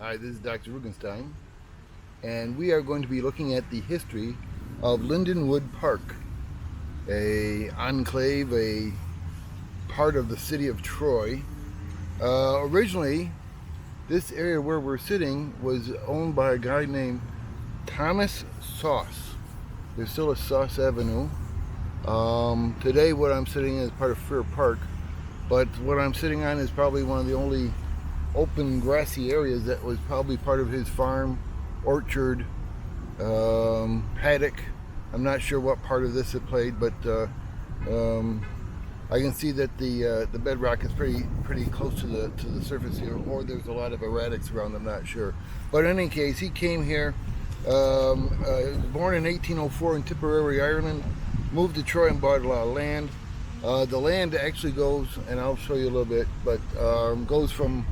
Hi, this is Dr. Rugenstein, and we are going to be looking at the history of Lindenwood Park, a enclave, a part of the city of Troy. Originally, this area where we're sitting was owned by a guy named Thomas Sausse. There's still a Sausse Avenue. Today what I'm sitting in is part of Frear Park, but what I'm sitting on is probably one of the only open grassy areas that was probably part of his farm, orchard, paddock. I'm not sure what part of this it played, but I can see that the bedrock is pretty close to the surface here, or there's a lot of erratics around. I'm not sure, but in any case, he came here. He was born in 1804 in Tipperary, Ireland. Moved to Troy and bought a lot of land. The land actually goes, and I'll show you a little bit, but goes from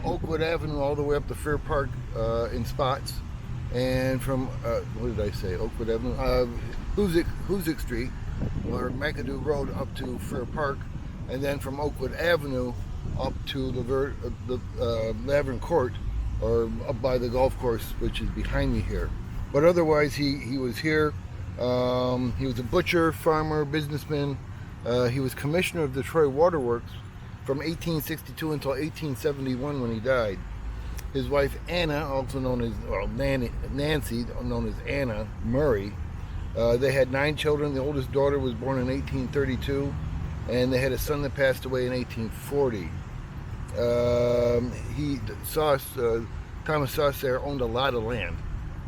Oakwood Avenue all the way up to Frear Park in spots, and from what did I say? Oakwood Avenue, Hoosick Street or McAdoo Road up to Frear Park, and then from Oakwood Avenue up to the Lavin Court, or up by the golf course, which is behind me here. But otherwise, he was here. He was a butcher, farmer, businessman. He was commissioner of the Troy Waterworks from 1862 until 1871 when he died. His wife Anna, also known as Nancy, known as Anna Murray, they had 9 children. The oldest daughter was born in 1832, and they had a son that passed away in 1840. Thomas Sausse there owned a lot of land.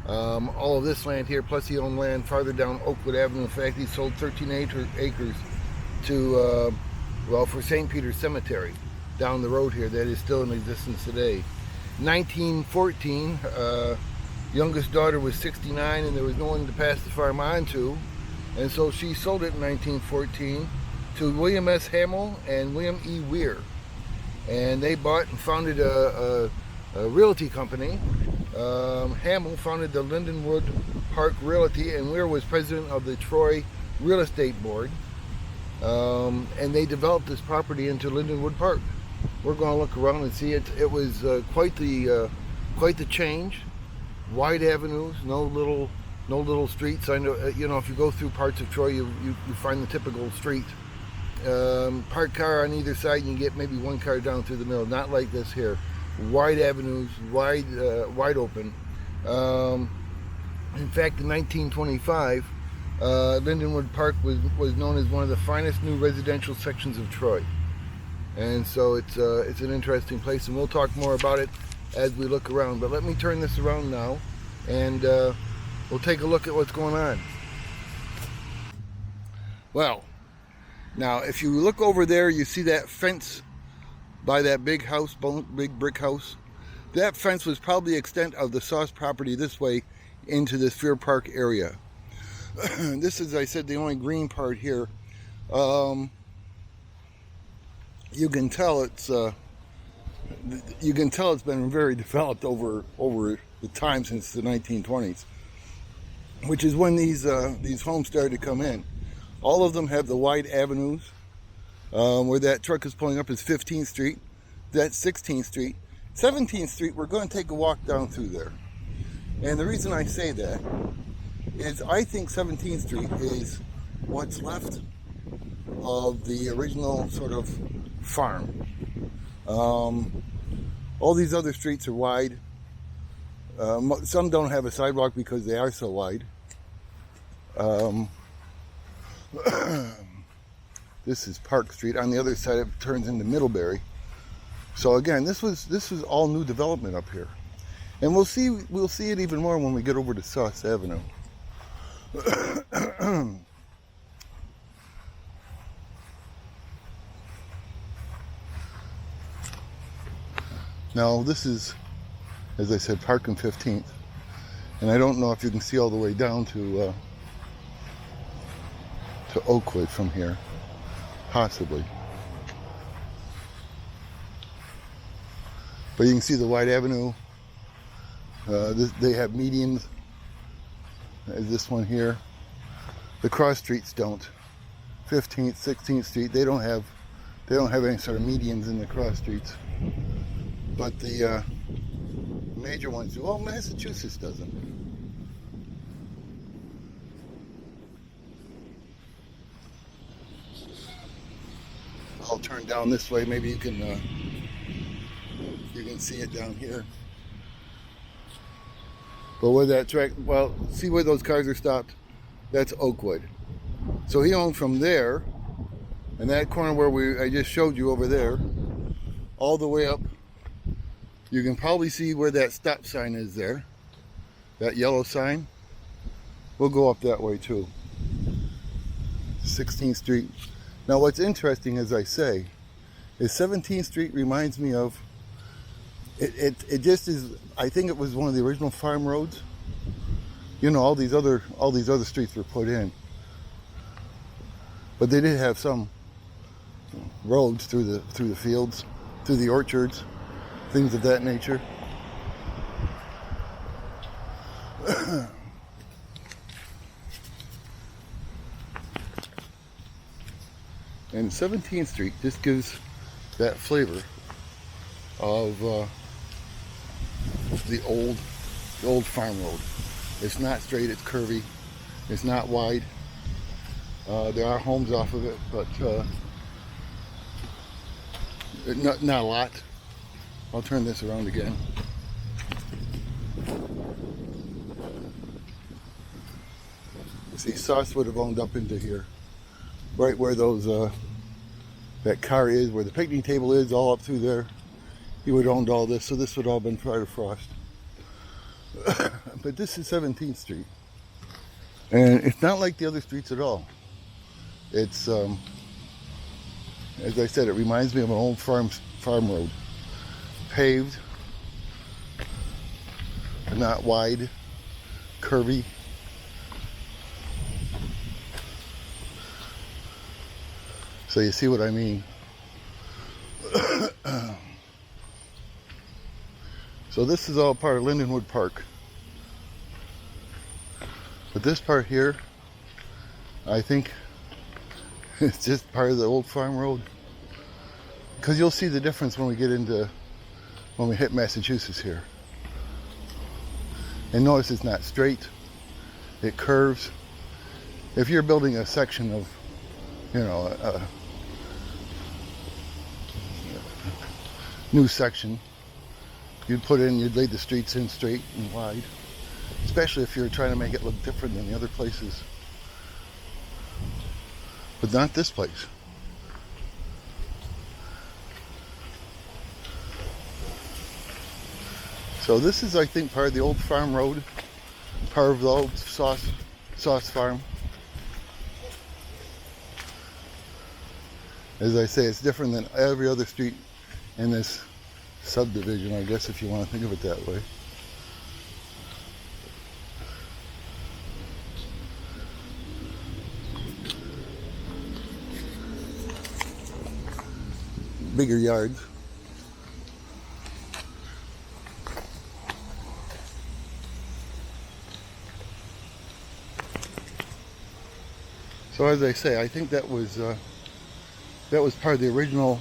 All of this land here, plus he owned land farther down Oakwood Avenue. In fact, he sold 13 acres to, for St. Peter's Cemetery down the road here that is still in existence today. 1914, youngest daughter was 69 and there was no one to pass the farm on to, and so she sold it in 1914 to William S. Hamill and William E. Weir, and they bought and founded a realty company. Hamill founded the Lindenwood Park Realty, and Weir was president of the Troy Real Estate Board. And they developed this property into Lindenwood Park. We're going to look around and see it. It was quite the change. Wide avenues, no little streets. I know, if you go through parts of Troy, you find the typical street. Parked car on either side, and you get maybe one car down through the middle. Not like this here. Wide avenues, wide open. In fact, in 1925. Lindenwood Park was known as one of the finest new residential sections of Troy, and so it's an interesting place, and we'll talk more about it as we look around. But let me turn this around now, and we'll take a look at what's going on. Well, now if you look over there, you see that fence by that big house, big brick house. That fence was probably the extent of the Sausse property this way into this Frear Park area. This is, I said, the only green part here. You can tell it's been very developed over the time since the 1920s, which is when these homes started to come in. All of them have the wide avenues. Where that truck is pulling up is 15th Street. That's 16th Street. 17th Street, we're going to take a walk down through there. And the reason I say that is I think 17th Street is what's left of the original sort of farm. All these other streets are wide. Some don't have a sidewalk because they are so wide. This is Park Street. On the other side, it turns into Middlebury. So again, this was all new development up here, and we'll see it even more when we get over to Sausse Avenue. Now this is, as I said, Park and 15th, and I don't know if you can see all the way down to Oakwood from here, possibly, but you can see the wide avenue. They have medians. This one here. The cross streets don't. 15th, 16th Street, they don't have any sort of medians in the cross streets. But the major ones do. Well, Massachusetts doesn't. I'll turn down this way. Maybe you can see it down here. But where that track, well, see where those cars are stopped? That's Oakwood. So he owned from there, and that corner where I just showed you over there, all the way up. You can probably see where that stop sign is there, that yellow sign. We'll go up that way too. 16th Street. Now what's interesting, as I say, is 17th Street reminds me of, it just is, I think it was one of the original farm roads. You know, all these other streets were put in. But they did have some roads through the fields, through the orchards, things of that nature. And 17th Street just gives that flavor of the old farm road. It's not straight, it's curvy, it's not wide. There are homes off of it, but not a lot. I'll turn this around again. See, Sausse would have owned up into here, right where those that car is, where the picnic table is, all up through there. He would have owned all this, so this would all have been prior to Frost. But this is 17th Street, and it's not like the other streets at all. It's as I said, it reminds me of an old farm road, paved, not wide, curvy. So you see what I mean. So this is all part of Lindenwood Park. But this part here, I think it's just part of the old farm road. Because you'll see the difference when we hit Massachusetts here. And notice it's not straight, it curves. If you're building a section of, you know, a new section, you'd lay the streets in straight and wide, especially if you're trying to make it look different than the other places. But not this place. So this is, I think, part of the old farm road, part of the old Sausse farm. As I say, it's different than every other street in this subdivision, I guess, if you want to think of it that way. Bigger yards. So as I say, I think that was part of the original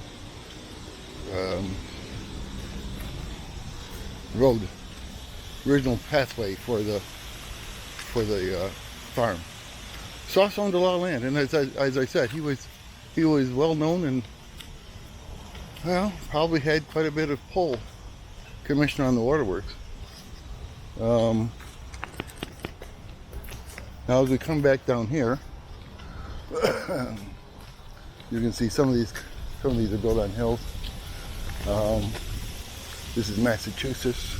road, original pathway for the farm. Sausse owned a lot of land, and as I said, he was well known, and well, probably had quite a bit of pull, commissioner on the waterworks. Now as we come back down here, you can see some of these are built on hills. This is Massachusetts.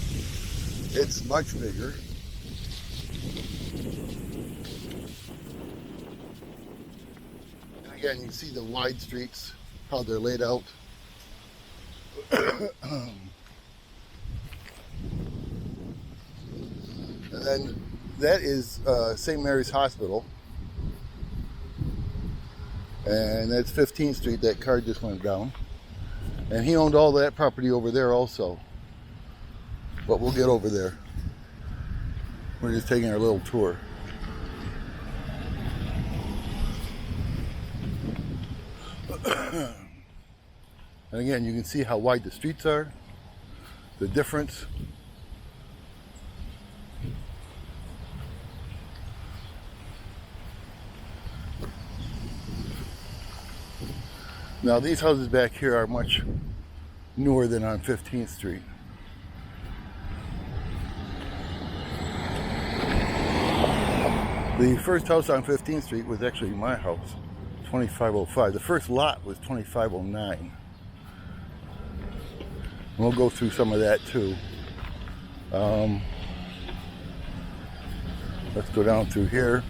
It's much bigger. And again, you see the wide streets, how they're laid out. And then that is St. Mary's Hospital. And that's 15th Street, that car just went down. And he owned all that property over there also. But we'll get over there. We're just taking our little tour. And again, you can see how wide the streets are, the difference. Now these houses back here are much newer than on 15th Street. The first house on 15th Street was actually my house, 2505. The first lot was 2509. We'll go through some of that too. Let's go down through here,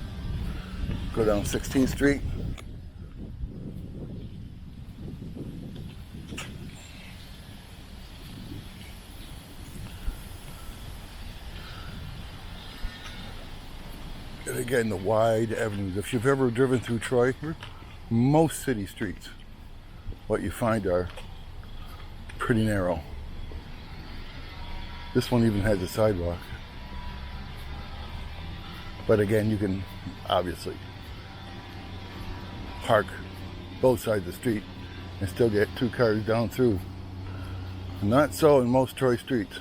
go down 16th Street. And again, the wide avenues. If you've ever driven through Troy, most city streets, what you find are pretty narrow. This one even has a sidewalk. But again, you can obviously park both sides of the street and still get two cars down through. Not so in most Troy streets.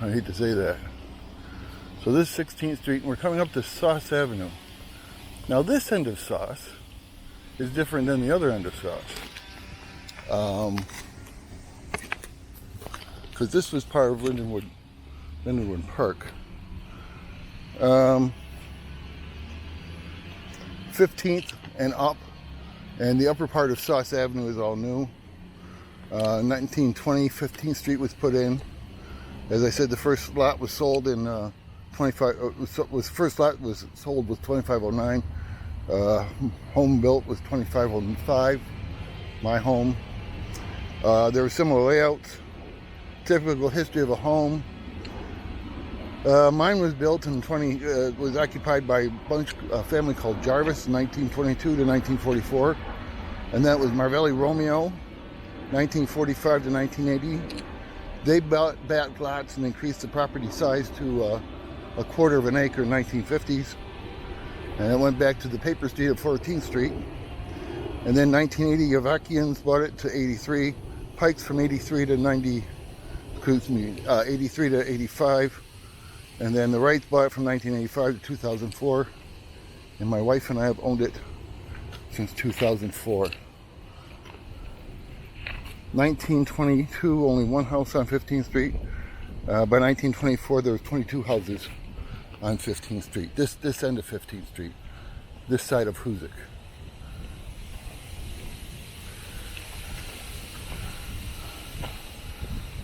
I hate to say that. So this is 16th Street, and we're coming up to Sausse Avenue. Now this end of Sausse is different than the other end of Sausse. Because this was part of Lindwood Park. 15th and up, and the upper part of Sausse Avenue is all new. 1920, 15th Street was put in. As I said, the first lot was sold in first lot was sold with 2509. Home built was 2505. My home. There were similar layouts. Typical history of a home. Mine was built in was occupied by a family called Jarvis in 1922 to 1944, and that was Marvelli Romeo, 1945 to 1980. They bought back lots and increased the property size to a quarter of an acre in 1950s, and it went back to the paper street of 14th Street. And then 1980, Yavakians bought it to 83, Pikes from 83 to 83 to 85. And then the Wrights bought it from 1985 to 2004. And my wife and I have owned it since 2004. 1922, only one house on 15th Street. By 1924, there was 22 houses on 15th Street. This end of 15th Street. This side of Hoosick.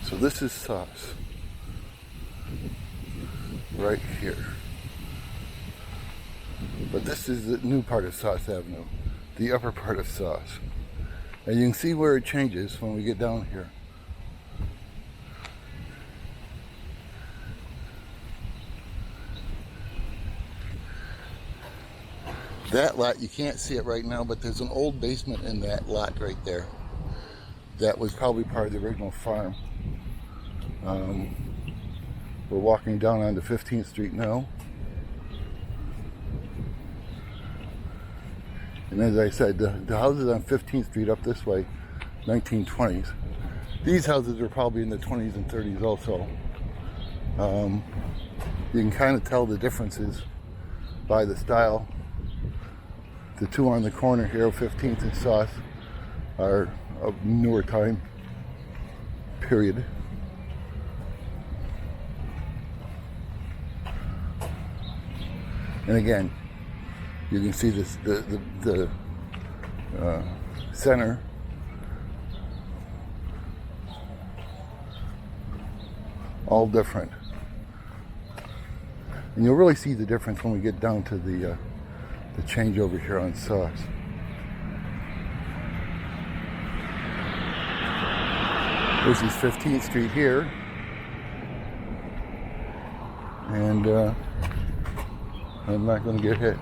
So this is Sausse. Right here. But this is the new part of Sausse Avenue, the upper part of Sausse. And you can see where it changes when we get down here. That lot, you can't see it right now, but there's an old basement in that lot right there. That was probably part of the original farm. We're walking down onto 15th Street now. And as I said, the houses on 15th Street up this way, 1920s. These houses are probably in the 20s and 30s also. You can kind of tell the differences by the style. The two on the corner here, 15th and Sausse, are of newer time period. And again, you can see this the center. All different. And you'll really see the difference when we get down to the change over here on Sausse. This is 15th Street here. And I'm not going to get hit.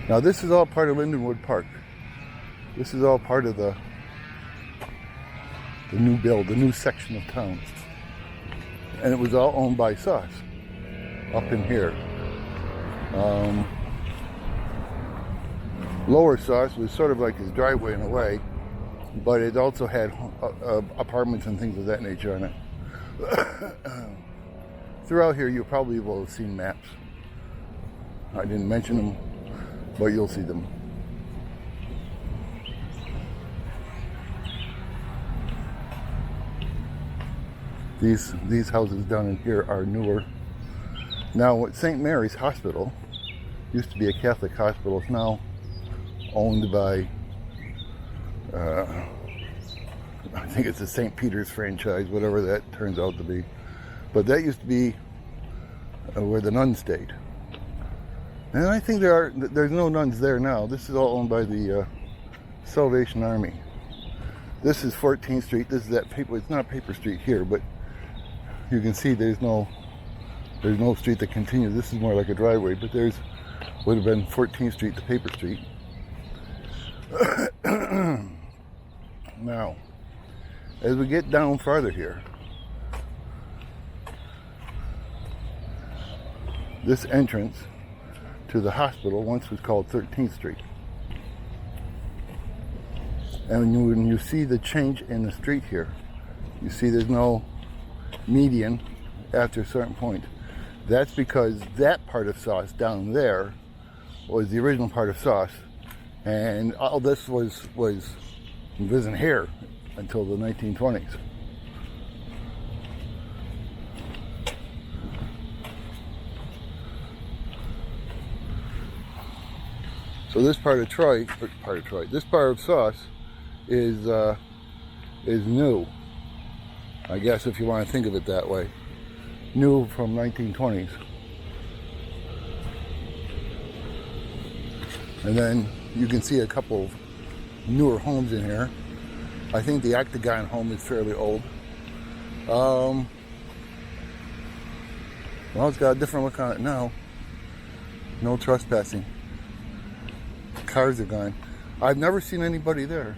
Now this is all part of Lindwood Park. This is all part of the new build, the new section of town. And it was all owned by Sausse up in here. Lower Sausse was sort of like his driveway in a way, but it also had apartments and things of that nature on it. Throughout here, you probably will have seen maps. I didn't mention them but you'll see them. These houses down in here are newer. Now, St. Mary's Hospital used to be a Catholic hospital. It's now owned by, I think it's the St. Peter's franchise, whatever that turns out to be. But that used to be where the nuns stayed. And I think there's no nuns there now. This is all owned by the Salvation Army. This is 14th Street. This is that paper. It's not Paper Street here, but you can see there's no street that continues. This is more like a driveway, but would have been 14th Street to Paper Street. Now, as we get down farther here, this entrance to the hospital once was called 13th Street. And when you see the change in the street here, you see there's no median after a certain point. That's because that part of Sausse down there was the original part of Sausse, and all this wasn't here until the 1920s. So this part of this part of Sausse is new, I guess, if you want to think of it that way. New from 1920s. And then you can see a couple of newer homes in here. I think the Octagon home is fairly old. Well, it's got a different look on it now. No trespassing. Cars are gone. I've never seen anybody there.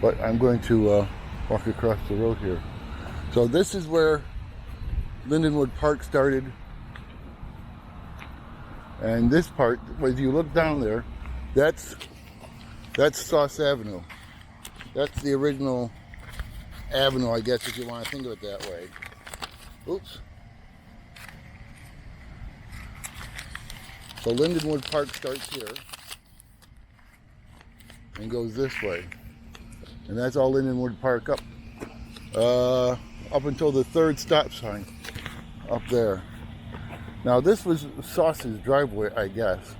But I'm going to walk across the road here. So this is where Lindenwood Park started. And this part, as you look down there, that's Sausse Avenue. That's the original avenue, I guess, if you want to think of it that way. Oops. So Lindenwood Park starts here and goes this way. And that's all Lindenwood Park up until the third stop sign up there. Now this was Sausse's driveway, I guess.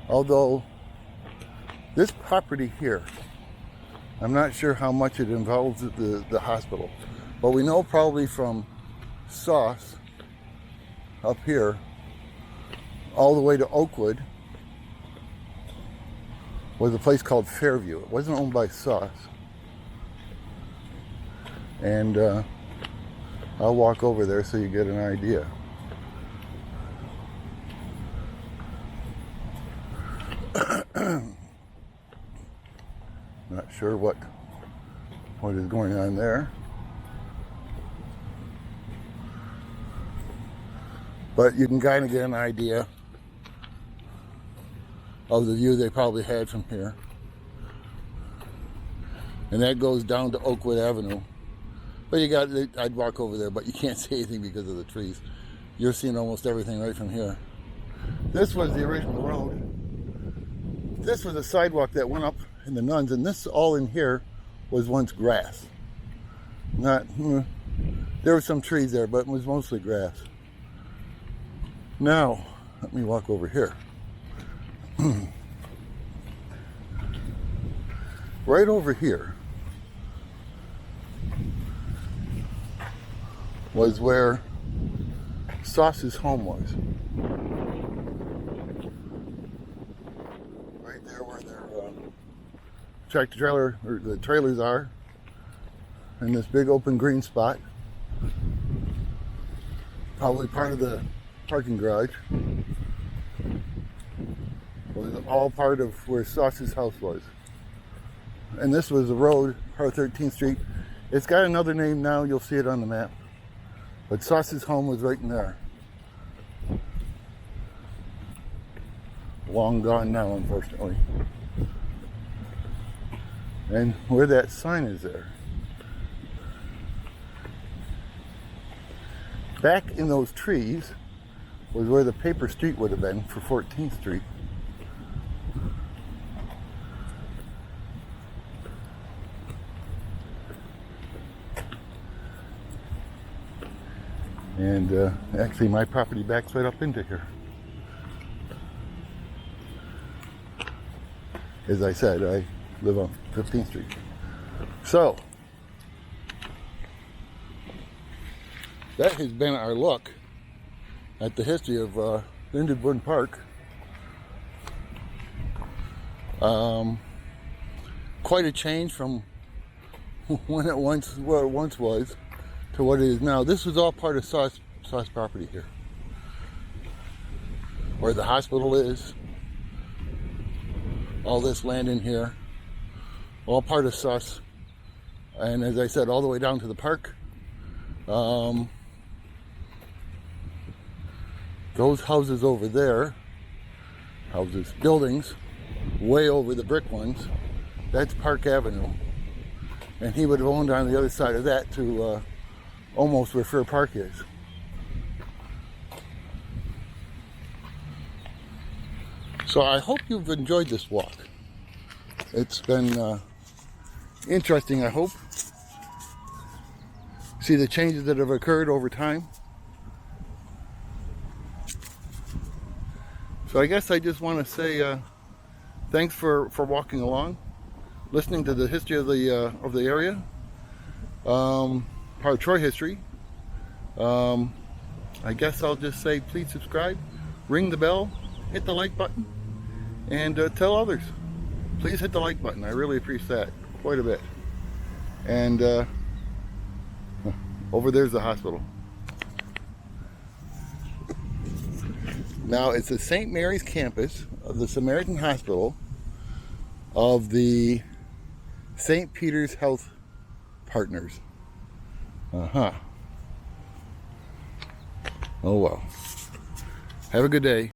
Although this property here, I'm not sure how much it involves the hospital. But we know probably from Sausse up here all the way to Oakwood was a place called Fairview. It wasn't owned by Sausse. And I'll walk over there so you get an idea. Not sure what is going on there. But you can kind of get an idea of the view they probably had from here. And that goes down to Oakwood Avenue. But I'd walk over there, but you can't see anything because of the trees. You're seeing almost everything right from here. This was the original road. This was a sidewalk that went up in the nuns, and this all in here was once grass. There were some trees there, but it was mostly grass. Now, let me walk over here. Right over here was where Sausse's home was. Right there where their tractor trailer, or the trailers are, in this big open green spot. Probably part of the parking garage. Was all part of where Sausse's house was. And this was the road, part of 13th Street. It's got another name now, you'll see it on the map. But Sausse's home was right in there. Long gone now, unfortunately. And where that sign is there. Back in those trees was where the paper street would have been for 14th Street. And actually my property backs right up into here. As I said, I live on 15th Street. So, that has been our look at the history of Lindwood Park. Quite a change from what it once was to what it is now. This was all part of Sausse property here, where the hospital is. All this land in here, all part of Sausse, and as I said, all the way down to the park. Those houses over there, buildings, way over the brick ones, that's Park Avenue. And he would have owned on the other side of that to almost where Frear Park is. So I hope you've enjoyed this walk. It's been interesting, I hope. See the changes that have occurred over time. So I guess I just want to say thanks for walking along, listening to the history of the area, part of Troy history. I guess I'll just say please subscribe, ring the bell, hit the like button, and tell others. Please hit the like button. I really appreciate that quite a bit. And over there's the hospital. Now it's the St. Mary's campus of the Samaritan Hospital of the St. Peter's Health Partners. Oh well. Have a good day.